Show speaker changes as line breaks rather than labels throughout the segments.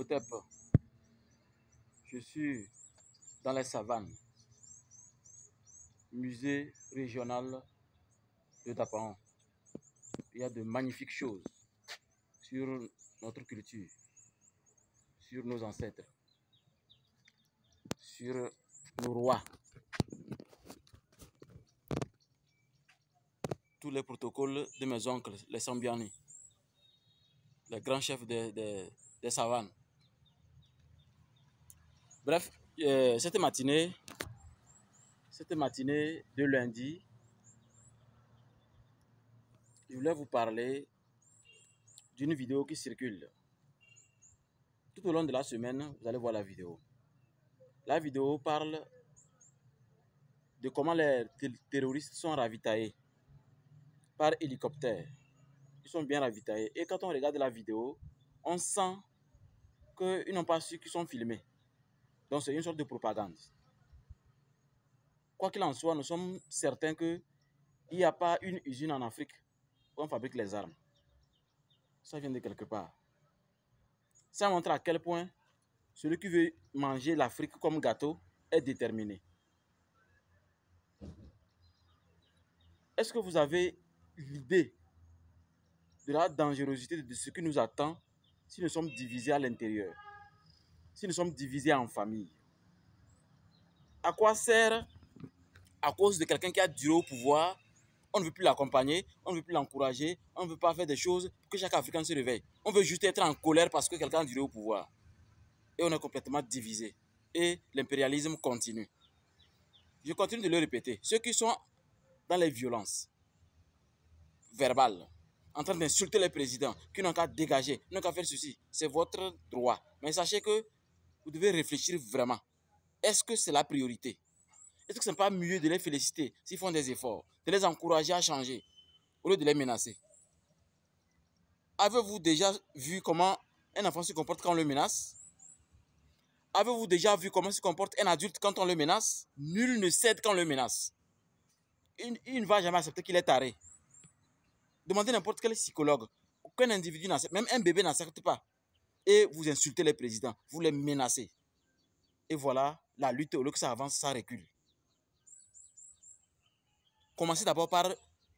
Otep. Je suis dans les savanes. Musée régional de Dapaon. Il y a de magnifiques choses sur notre culture, sur nos ancêtres, sur nos rois. Tous les protocoles de mes oncles, les Sambiani, les grands chefs des savanes. Bref, cette matinée de lundi, je voulais vous parler d'une vidéo qui circule. Tout au long de la semaine, vous allez voir la vidéo. La vidéo parle de comment les terroristes sont ravitaillés par hélicoptère. Ils sont bien ravitaillés. Et quand on regarde la vidéo, on sent qu'ils n'ont pas su qu'ils sont filmés. Donc c'est une sorte de propagande. Quoi qu'il en soit, nous sommes certains qu'il n'y a pas une usine en Afrique où on fabrique les armes. Ça vient de quelque part. Ça montre à quel point celui qui veut manger l'Afrique comme gâteau est déterminé. Est-ce que vous avez l'idée de la dangerosité de ce qui nous attend si nous sommes divisés à l'intérieur, si nous sommes divisés en famille? À quoi sert, à cause de quelqu'un qui a duré au pouvoir, on ne veut plus l'accompagner, on ne veut plus l'encourager, on ne veut pas faire des choses pour que chaque Africain se réveille. On veut juste être en colère parce que quelqu'un a duré au pouvoir. Et on est complètement divisé. Et l'impérialisme continue. Je continue de le répéter. Ceux qui sont dans les violences verbales, en train d'insulter les présidents, qui n'ont qu'à dégager, n'ont qu'à faire ceci, c'est votre droit. Mais sachez que vous devez réfléchir vraiment. Est-ce que c'est la priorité? Est-ce que ce n'est pas mieux de les féliciter s'ils font des efforts, de les encourager à changer, au lieu de les menacer? Avez-vous déjà vu comment un enfant se comporte quand on le menace? Avez-vous déjà vu comment se comporte un adulte quand on le menace? Nul ne cède quand on le menace. Il ne va jamais accepter qu'il est taré. Demandez n'importe quel psychologue. Aucun individu n'accepte, même un bébé n'accepte pas. Et vous insultez les présidents, vous les menacez. Et voilà, la lutte, au lieu que ça avance, ça recule. Commencez d'abord par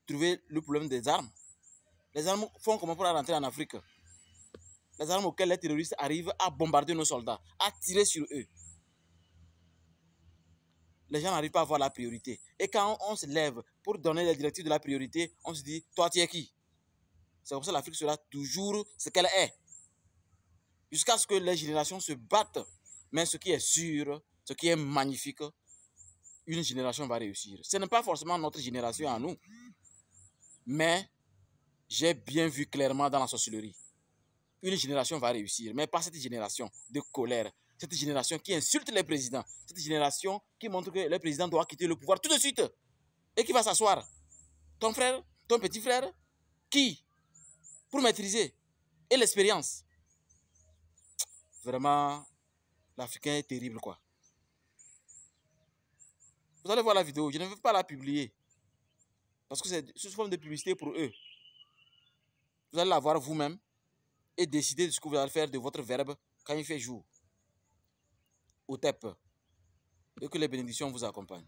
trouver le problème des armes. Les armes font comment pour rentrer en Afrique? Les armes auxquelles les terroristes arrivent à bombarder nos soldats, à tirer sur eux. Les gens n'arrivent pas à voir la priorité. Et quand on se lève pour donner les directives de la priorité, on se dit, toi tu es qui? C'est comme ça que l'Afrique sera toujours ce qu'elle est. Jusqu'à ce que les générations se battent. Mais ce qui est sûr, ce qui est magnifique, une génération va réussir. Ce n'est pas forcément notre génération à nous. Mais j'ai bien vu clairement dans la sorcellerie. Une génération va réussir, mais pas cette génération de colère. Cette génération qui insulte les présidents. Cette génération qui montre que le président doit quitter le pouvoir tout de suite. Et qui va s'asseoir? Ton frère? Ton petit frère? Qui? Pour maîtriser. Et l'expérience. Vraiment, l'Africain est terrible, quoi. Vous allez voir la vidéo. Je ne veux pas la publier. Parce que c'est sous forme de publicité pour eux. Vous allez la voir vous-même et décider de ce que vous allez faire de votre verbe quand il fait jour. Otep. Et que les bénédictions vous accompagnent.